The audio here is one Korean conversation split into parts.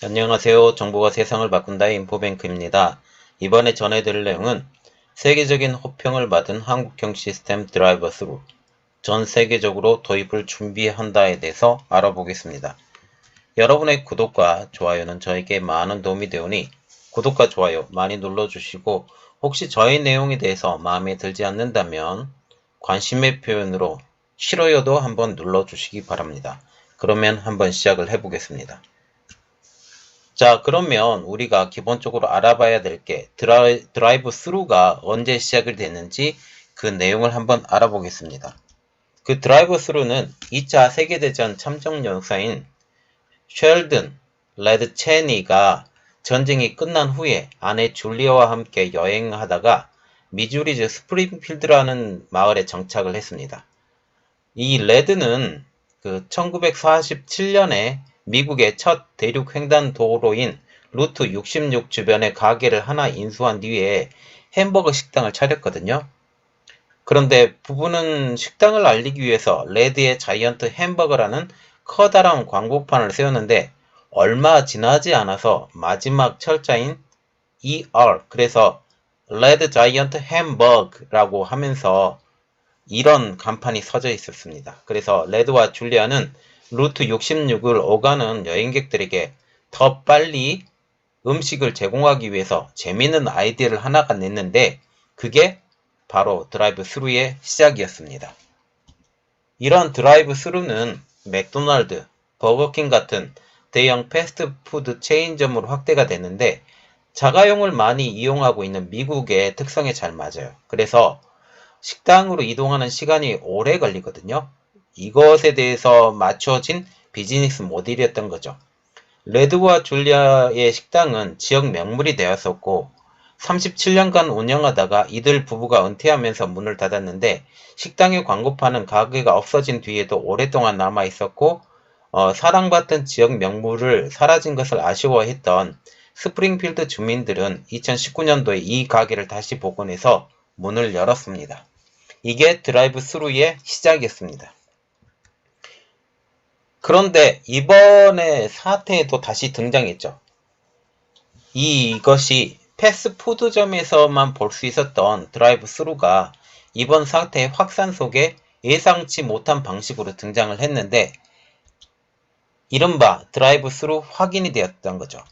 안녕하세요. 정보가 세상을 바꾼다의 인포뱅크입니다. 이번에 전해드릴 내용은 세계적인 호평을 받은 한국형 시스템 드라이버 스루, 전 세계적으로 도입을 준비한다에 대해서 알아보겠습니다. 여러분의 구독과 좋아요는 저에게 많은 도움이 되오니 구독과 좋아요 많이 눌러주시고, 혹시 저의 내용에 대해서 마음에 들지 않는다면 관심의 표현으로 싫어요도 한번 눌러주시기 바랍니다. 그러면 한번 시작을 해보겠습니다. 자, 그러면 우리가 기본적으로 알아봐야 될 게 드라이브 스루가 언제 시작이 됐는지 그 내용을 한번 알아보겠습니다. 그 드라이브 스루는 2차 세계대전 참전용사인 쉘든 레드 체니가 전쟁이 끝난 후에 아내 줄리아와 함께 여행하다가 미주리주 스프링필드라는 마을에 정착을 했습니다. 이 레드는 그 1947년에 미국의 첫 대륙 횡단 도로인 루트 66 주변에 가게를 하나 인수한 뒤에 햄버거 식당을 차렸거든요. 그런데 부부는 식당을 알리기 위해서 레드의 자이언트 햄버거라는 커다란 광고판을 세웠는데 얼마 지나지 않아서 마지막 철자인 ER, 그래서 레드 자이언트 햄버거라고 하면서 이런 간판이 서져 있었습니다. 그래서 레드와 줄리아는 루트 66을 오가는 여행객들에게 더 빨리 음식을 제공하기 위해서 재미있는 아이디어를 하나가 냈는데, 그게 바로 드라이브 스루의 시작이었습니다. 이런 드라이브 스루는 맥도날드, 버거킹 같은 대형 패스트푸드 체인점으로 확대가 됐는데, 자가용을 많이 이용하고 있는 미국의 특성에 잘 맞아요. 그래서 식당으로 이동하는 시간이 오래 걸리거든요. 이것에 대해서 맞춰진 비즈니스 모델이었던 거죠. 레드와 줄리아의 식당은 지역 명물이 되었었고 37년간 운영하다가 이들 부부가 은퇴하면서 문을 닫았는데, 식당의 광고판은 가게가 없어진 뒤에도 오랫동안 남아 있었고, 사랑받던 지역 명물을 사라진 것을 아쉬워했던 스프링필드 주민들은 2019년도에 이 가게를 다시 복원해서 문을 열었습니다. 이게 드라이브 스루의 시작이었습니다. 그런데 이번에 사태에도 다시 등장했죠. 이것이 패스트푸드점에서만 볼 수 있었던 드라이브 스루가 이번 사태의 확산 속에 예상치 못한 방식으로 등장을 했는데, 이른바 드라이브 스루 확인이 되었던 거죠.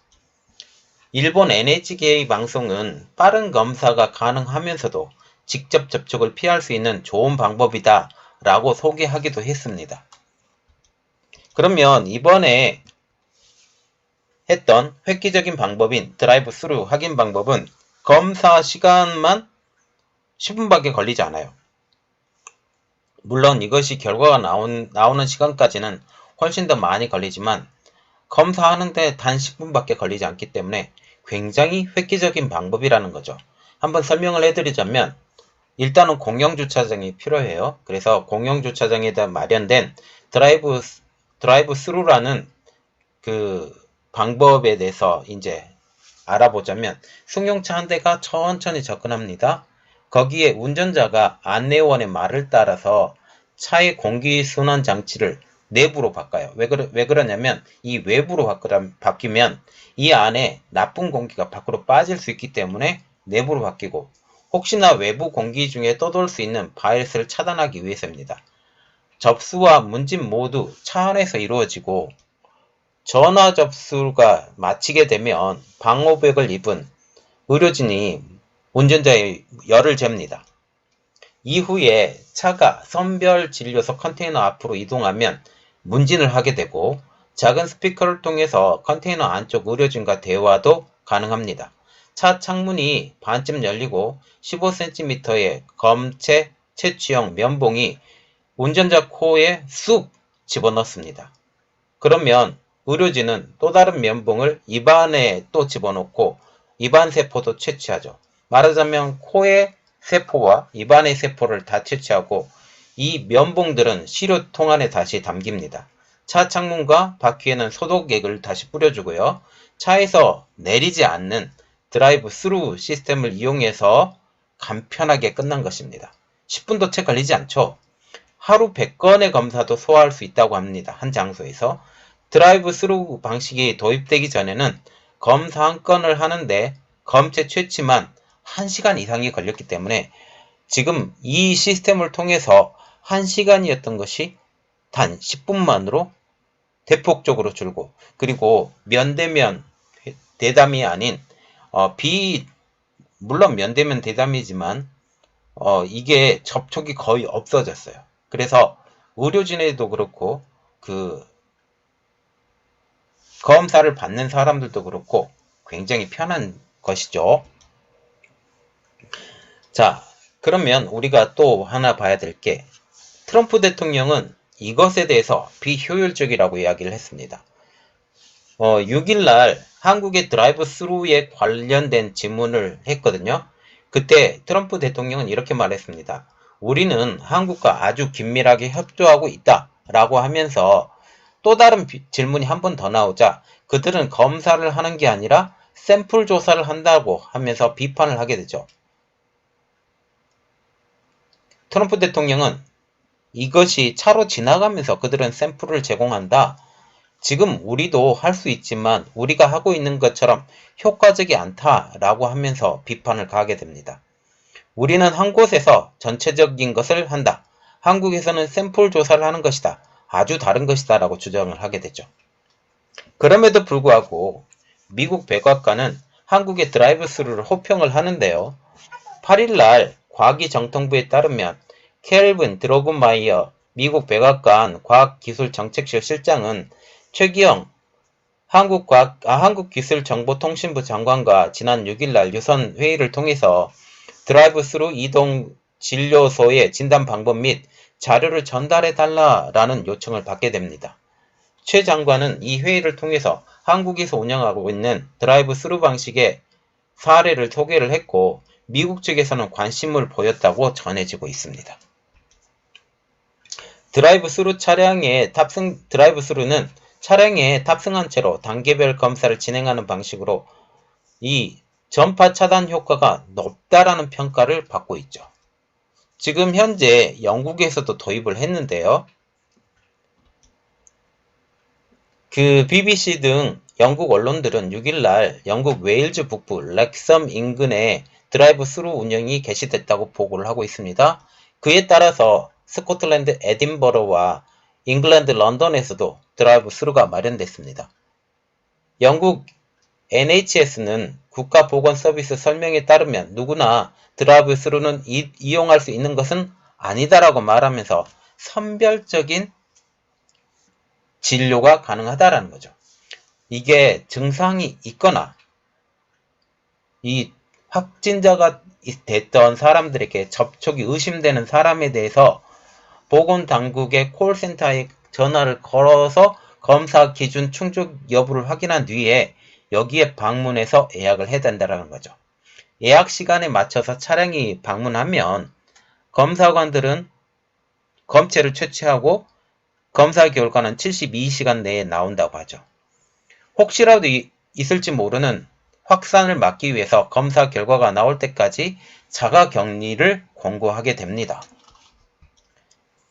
일본 NHK 방송은 빠른 검사가 가능하면서도 직접 접촉을 피할 수 있는 좋은 방법이다 라고 소개하기도 했습니다. 그러면 이번에 했던 획기적인 방법인 드라이브 스루 확인 방법은 검사 시간만 10분밖에 걸리지 않아요. 물론 이것이 결과가 나오는 시간까지는 훨씬 더 많이 걸리지만 검사하는데 단 10분밖에 걸리지 않기 때문에 굉장히 획기적인 방법이라는 거죠. 한번 설명을 해드리자면, 일단은 공영주차장이 필요해요. 그래서 공영주차장에 마련된 드라이브 스루라는 그 방법에 대해서 이제 알아보자면, 승용차 한 대가 천천히 접근합니다. 거기에 운전자가 안내원의 말을 따라서 차의 공기순환 장치를 내부로 바꿔요. 왜 그러냐면 이 외부로 바뀌면 이 안에 나쁜 공기가 밖으로 빠질 수 있기 때문에 내부로 바뀌고, 혹시나 외부 공기 중에 떠돌 수 있는 바이러스를 차단하기 위해서입니다. 접수와 문진 모두 차 안에서 이루어지고, 전화 접수가 마치게 되면 방호백을 입은 의료진이 운전자의 열을 잽니다. 이후에 차가 선별진료소 컨테이너 앞으로 이동하면 문진을 하게 되고, 작은 스피커를 통해서 컨테이너 안쪽 의료진과 대화도 가능합니다. 차 창문이 반쯤 열리고 15cm의 검체 채취형 면봉이 운전자 코에 쑥 집어넣습니다. 그러면 의료진은 또 다른 면봉을 입안에 또 집어넣고 입안 세포도 채취하죠. 말하자면 코의 세포와 입안의 세포를 다 채취하고, 이 면봉들은 시료통 안에 다시 담깁니다. 차 창문과 바퀴에는 소독액을 다시 뿌려주고요. 차에서 내리지 않는 드라이브 스루 시스템을 이용해서 간편하게 끝난 것입니다. 10분도 채 걸리지 않죠. 하루 100건의 검사도 소화할 수 있다고 합니다. 한 장소에서. 드라이브 스루 방식이 도입되기 전에는 검사 한 건을 하는데 검체 채취만 1시간 이상이 걸렸기 때문에 지금 이 시스템을 통해서 1시간이었던 것이 단 10분만으로 대폭적으로 줄고, 그리고 면대면 대담이 아닌 물론 면대면 대담이지만 이게 접촉이 거의 없어졌어요. 그래서 의료진에도 그렇고 그 검사를 받는 사람들도 그렇고 굉장히 편한 것이죠. 자, 그러면 우리가 또 하나 봐야 될 게, 트럼프 대통령은 이것에 대해서 비효율적이라고 이야기를 했습니다. 6일날 한국의 드라이브 스루에 관련된 질문을 했거든요. 그때 트럼프 대통령은 이렇게 말했습니다. 우리는 한국과 아주 긴밀하게 협조하고 있다 라고 하면서 또 다른 질문이 한 번 더 나오자 그들은 검사를 하는 게 아니라 샘플 조사를 한다고 하면서 비판을 하게 되죠. 트럼프 대통령은 이것이 차로 지나가면서 그들은 샘플을 제공한다. 지금 우리도 할 수 있지만 우리가 하고 있는 것처럼 효과적이 않다라고 하면서 비판을 가하게 됩니다. 우리는 한 곳에서 전체적인 것을 한다. 한국에서는 샘플 조사를 하는 것이다. 아주 다른 것이다 라고 주장을 하게 되죠. 그럼에도 불구하고 미국 백악관은 한국의 드라이브 스루를 호평을 하는데요. 8일날 과기정통부에 따르면 켈빈 드로그마이어 미국 백악관 과학기술정책실 실장은 최기영 한국기술정보통신부 장관과 지난 6일날 유선 회의를 통해서 드라이브 스루 이동 진료소의 진단 방법 및 자료를 전달해달라라는 요청을 받게 됩니다. 최 장관은 이 회의를 통해서 한국에서 운영하고 있는 드라이브 스루 방식의 사례를 소개를 했고 미국 측에서는 관심을 보였다고 전해지고 있습니다. 드라이브 스루는 차량에 탑승한 채로 단계별 검사를 진행하는 방식으로 이 전파 차단 효과가 높다라는 평가를 받고 있죠. 지금 현재 영국에서도 도입을 했는데요. 그 BBC 등 영국 언론들은 6일날 영국 웨일즈 북부 렉섬 인근에 드라이브 스루 운영이 개시됐다고 보고를 하고 있습니다. 그에 따라서 스코틀랜드 에딘버러와 잉글랜드 런던에서도 드라이브 스루가 마련됐습니다. 영국 NHS는 국가보건서비스 설명에 따르면 누구나 드라이브 스루는 이용할 수 있는 것은 아니다라고 말하면서 선별적인 진료가 가능하다라는 거죠. 이게 증상이 있거나 이 확진자가 됐던 사람들에게 접촉이 의심되는 사람에 대해서 보건당국의 콜센터에 전화를 걸어서 검사 기준 충족 여부를 확인한 뒤에 여기에 방문해서 예약을 해야 된다는 거죠. 예약 시간에 맞춰서 차량이 방문하면 검사관들은 검체를 채취하고 검사 결과는 72시간 내에 나온다고 하죠. 혹시라도 있을지 모르는 확산을 막기 위해서 검사 결과가 나올 때까지 자가격리를 권고하게 됩니다.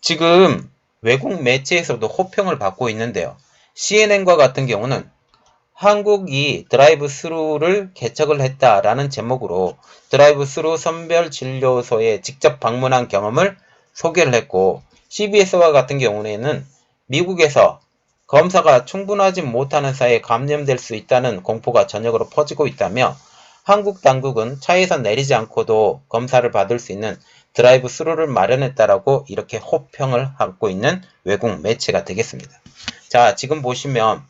지금 외국 매체에서도 호평을 받고 있는데요. CNN과 같은 경우는 한국이 드라이브 스루를 개척을 했다라는 제목으로 드라이브 스루 선별진료소에 직접 방문한 경험을 소개를 했고, CBS와 같은 경우에는 미국에서 검사가 충분하지 못하는 사이에 감염될 수 있다는 공포가 전역으로 퍼지고 있다며 한국 당국은 차에서 내리지 않고도 검사를 받을 수 있는 드라이브 스루를 마련했다라고 이렇게 호평을 하고 있는 외국 매체가 되겠습니다. 자, 지금 보시면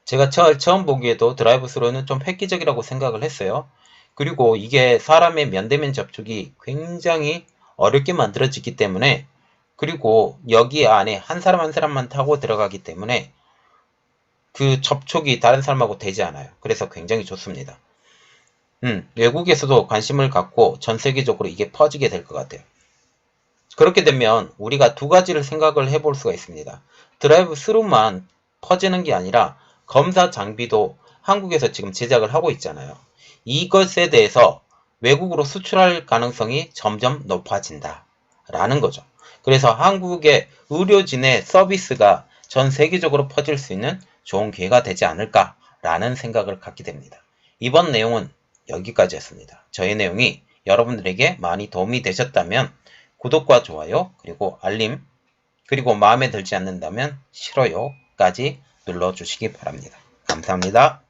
제가 처음 보기에도 드라이브 스루는 좀 획기적이라고 생각을 했어요. 그리고 이게 사람의 면대면 접촉이 굉장히 어렵게 만들어지기 때문에, 그리고 여기 안에 한 사람 한 사람만 타고 들어가기 때문에 그 접촉이 다른 사람하고 되지 않아요. 그래서 굉장히 좋습니다. 외국에서도 관심을 갖고 전 세계적으로 이게 퍼지게 될 것 같아요. 그렇게 되면 우리가 두 가지를 생각을 해볼 수가 있습니다. 드라이브 스루만 퍼지는 게 아니라 검사 장비도 한국에서 지금 제작을 하고 있잖아요. 이것에 대해서 외국으로 수출할 가능성이 점점 높아진다 라는 거죠. 그래서 한국의 의료진의 서비스가 전 세계적으로 퍼질 수 있는 좋은 기회가 되지 않을까라는 생각을 갖게 됩니다. 이번 내용은 여기까지였습니다. 저희 내용이 여러분들에게 많이 도움이 되셨다면 구독과 좋아요 그리고 알림 그리고 마음에 들지 않는다면 싫어요까지 눌러주시기 바랍니다. 감사합니다.